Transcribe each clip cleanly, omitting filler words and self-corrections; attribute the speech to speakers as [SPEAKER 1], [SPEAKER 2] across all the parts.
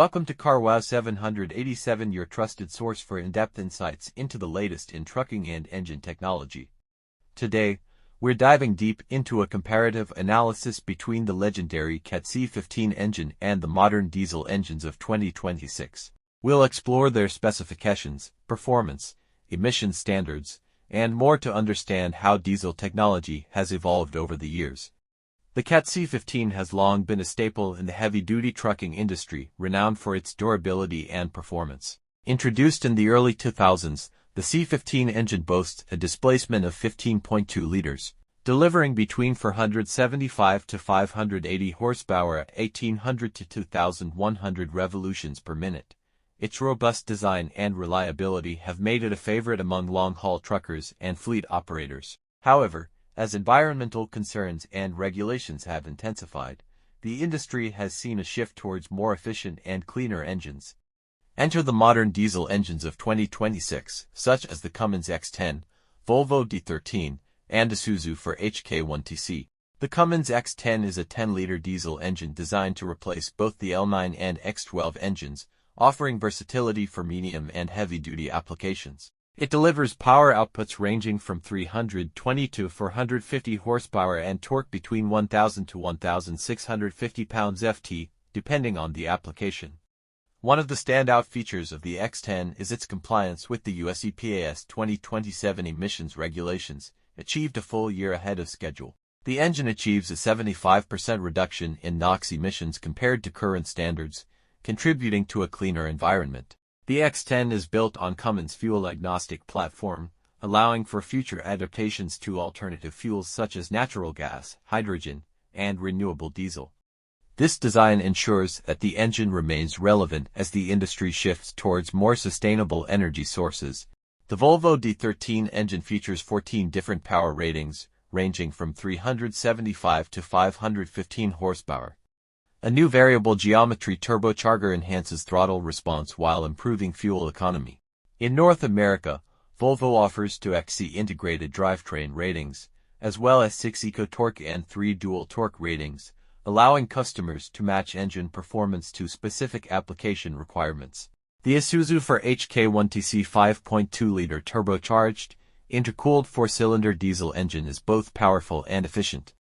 [SPEAKER 1] Welcome to CarWow 787, your trusted source for in-depth insights into the latest in trucking and engine technology. Today, we're diving deep into a comparative analysis between the legendary CAT C15 engine and the modern diesel engines of 2026. We'll explore their specifications, performance, emission standards, and more to understand how diesel technology has evolved over the years. The CAT C15 has long been a staple in the heavy-duty trucking industry, renowned for its durability and performance. Introduced in the early 2000s, the C15 engine boasts a displacement of 15.2 liters, delivering between 475 to 580 horsepower at 1,800 to 2,100 revolutions per minute. Its robust design and reliability have made it a favorite among long-haul truckers and fleet operators. However, as environmental concerns and regulations have intensified, the industry has seen a shift towards more efficient and cleaner engines. Enter the modern diesel engines of 2026, such as the Cummins X10, Volvo D13, and Isuzu for HK1TC. The Cummins X10 is a 10-liter diesel engine designed to replace both the L9 and X12 engines, offering versatility for medium and heavy-duty applications. It delivers power outputs ranging from 320 to 450 horsepower and torque between 1,000 to 1,650 pounds-ft, depending on the application. One of the standout features of the X10 is its compliance with the US EPA's 2027 emissions regulations, achieved a full year ahead of schedule. The engine achieves a 75% reduction in NOx emissions compared to current standards, contributing to a cleaner environment. The X10 is built on Cummins' fuel-agnostic platform, allowing for future adaptations to alternative fuels such as natural gas, hydrogen, and renewable diesel. This design ensures that the engine remains relevant as the industry shifts towards more sustainable energy sources. The Volvo D13 engine features 14 different power ratings, ranging from 375 to 515 horsepower. A new variable geometry turbocharger enhances throttle response while improving fuel economy. In North America, Volvo offers 2 XC integrated drivetrain ratings, as well as 6 eco-torque and 3 dual-torque ratings, allowing customers to match engine performance to specific application requirements. The Isuzu for HK1TC 5.2-liter turbocharged, intercooled 4-cylinder diesel engine is both powerful and efficient.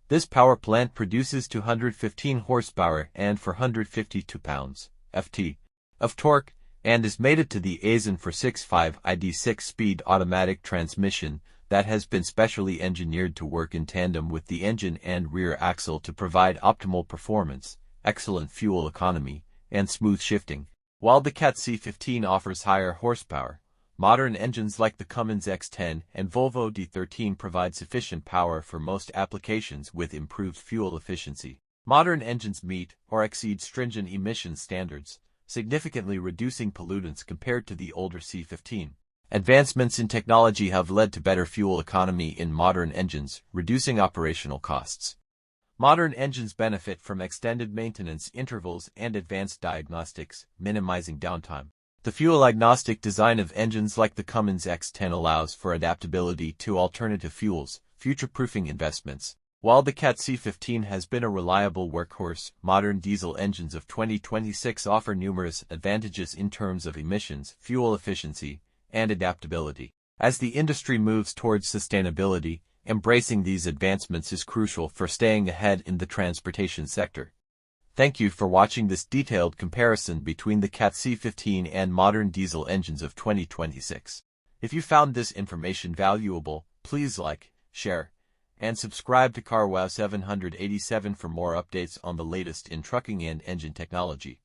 [SPEAKER 1] This power plant produces 215 horsepower and 452 pounds-ft of torque, and is mated to the ASIN 465 ID 6-speed automatic transmission that has been specially engineered to work in tandem with the engine and rear axle to provide optimal performance, excellent fuel economy, and smooth shifting. While the CAT C15 offers higher horsepower, modern engines like the Cummins X10 and Volvo D13 provide sufficient power for most applications with improved fuel efficiency. Modern engines meet or exceed stringent emission standards, significantly reducing pollutants compared to the older C15. Advancements in technology have led to better fuel economy in modern engines, reducing operational costs. Modern engines benefit from extended maintenance intervals and advanced diagnostics, minimizing downtime. The fuel-agnostic design of engines like the Cummins X10 allows for adaptability to alternative fuels, future-proofing investments. While the CAT C15 has been a reliable workhorse, modern diesel engines of 2026 offer numerous advantages in terms of emissions, fuel efficiency, and adaptability. As the industry moves towards sustainability, embracing these advancements is crucial for staying ahead in the transportation sector. Thank you for watching this detailed comparison between the CAT C15 and modern diesel engines of 2026. If you found this information valuable, please like, share, and subscribe to CarWow 787 for more updates on the latest in trucking and engine technology.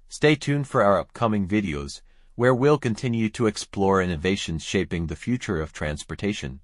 [SPEAKER 1] Stay tuned for our upcoming videos, where we'll continue to explore innovations shaping the future of transportation.